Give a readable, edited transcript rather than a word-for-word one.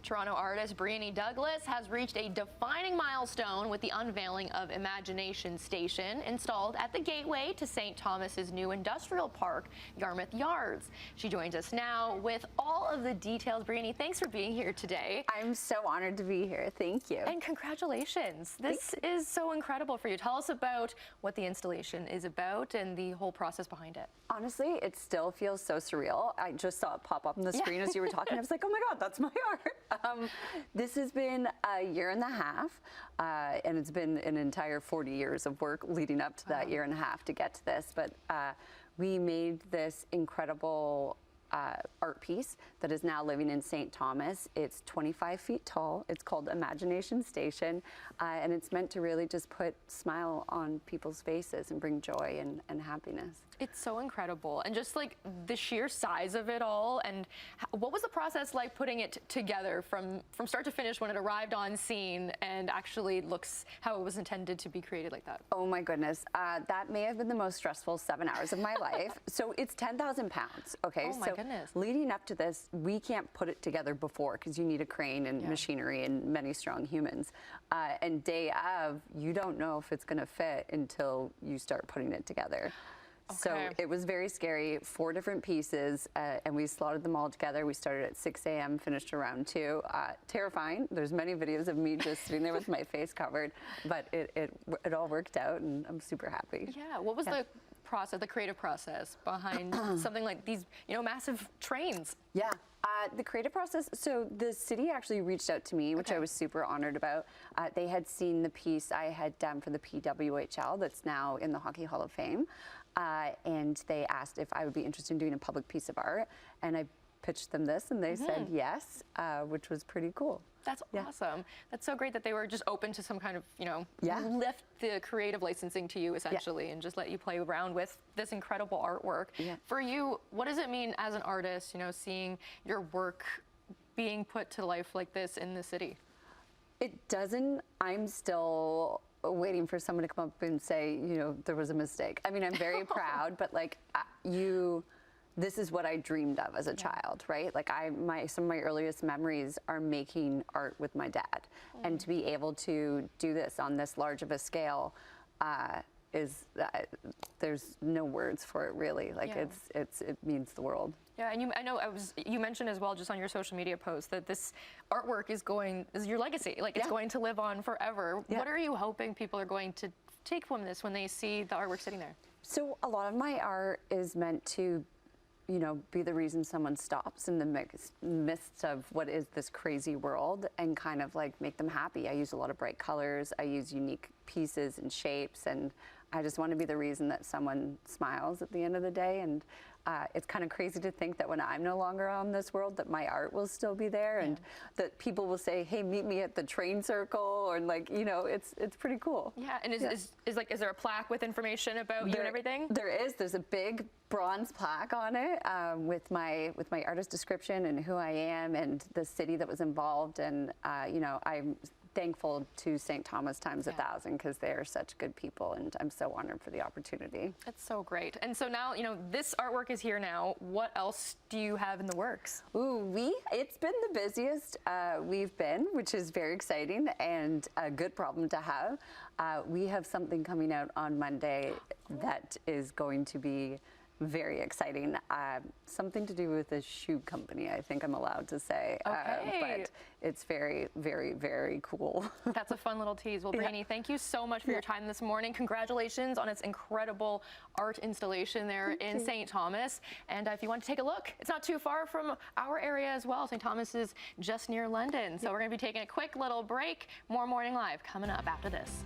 Toronto artist Briony Douglas has reached a defining milestone with the unveiling of Imagination Station, installed at the gateway to St. Thomas's new industrial park, Yarmouth Yards. She joins us now with all of the details. Briony, thanks for being here today. I'm so honored to be here. Thank you. And congratulations. This is so incredible for you. Tell us about what the installation is about and the whole process behind it. Honestly, it still feels so surreal. I just saw it pop up on the screen as you were talking. I was like, oh my God, that's my art. This has been a year and a half, and it's been an entire 40 years of work leading up to that year and a half to get to this. But we made this incredible art piece that is now living in St. Thomas. It's 25 feet tall. It's called Imagination Station, and it's meant to really just put a smile on people's faces and bring joy and happiness. It's so incredible, and just like the sheer size of it all. And what was the process like putting it together from start to finish when it arrived on scene and actually looks how it was intended to be created like that? Oh my goodness, that may have been the most stressful 7 hours of my life. So it's 10,000 pounds. Okay, oh my goodness. Leading up to this, we can't put it together before because you need a crane and machinery and many strong humans. And day of, you don't know if it's going to fit until you start putting it together. Okay. So it was very scary, 4 different pieces, and we slotted them all together. We started at 6 a.m., finished around 2. Terrifying. There's many videos of me just sitting there with my face covered, but it all worked out, and I'm super happy. Yeah, what was the process, the creative process behind something like these, massive trains? Yeah. The creative process, so the city actually reached out to me, which I was super honored about. They had seen the piece I had done for the PWHL that's now in the Hockey Hall of Fame, and they asked if I would be interested in doing a public piece of art, and I pitched them this, and they said yes, which was pretty cool. That's awesome. That's so great that they were just open to some kind of, lift the creative licensing to you essentially and just let you play around with this incredible artwork. Yeah. For you, what does it mean as an artist, seeing your work being put to life like this in the city? It doesn't. I'm still waiting for someone to come up and say, there was a mistake. I mean, I'm very proud, but like this is what I dreamed of as a child, right? Like some of my earliest memories are making art with my dad. And to be able to do this on this large of a scale there's no words for it really. Like it means the world. Yeah, and you mentioned as well just on your social media post that this artwork is your legacy. Like it's going to live on forever. Yeah. What are you hoping people are going to take from this when they see the artwork sitting there? So a lot of my art is meant to be the reason someone stops in the midst of what is this crazy world and kind of like make them happy. I use a lot of bright colors. I use unique pieces and shapes, and I just want to be the reason that someone smiles at the end of the day. And it's kind of crazy to think that when I'm no longer on this world that my art will still be there and that people will say, hey, meet me at the train circle, or like, it's pretty cool. Yeah, and is there a plaque with information about you and everything? There is. There's a big bronze plaque on it with my artist description and who I am and the city that was involved. And I'm thankful to St. Thomas times 1,000 because they are such good people, and I'm so honored for the opportunity. That's so great. And so now, this artwork is here now. What else do you have in the works? It's been the busiest we've been, which is very exciting and a good problem to have. We have something coming out on Monday that is going to be very exciting. Something to do with a shoe company, I think I'm allowed to say. But it's very, very, very cool. That's a fun little tease. Well, Briony, thank you so much for your time this morning. Congratulations on its incredible art installation there in St. Thomas. And if you want to take a look, it's not too far from our area as well. St. Thomas is just near London. So we're going to be taking a quick little break. More Morning Live coming up after this.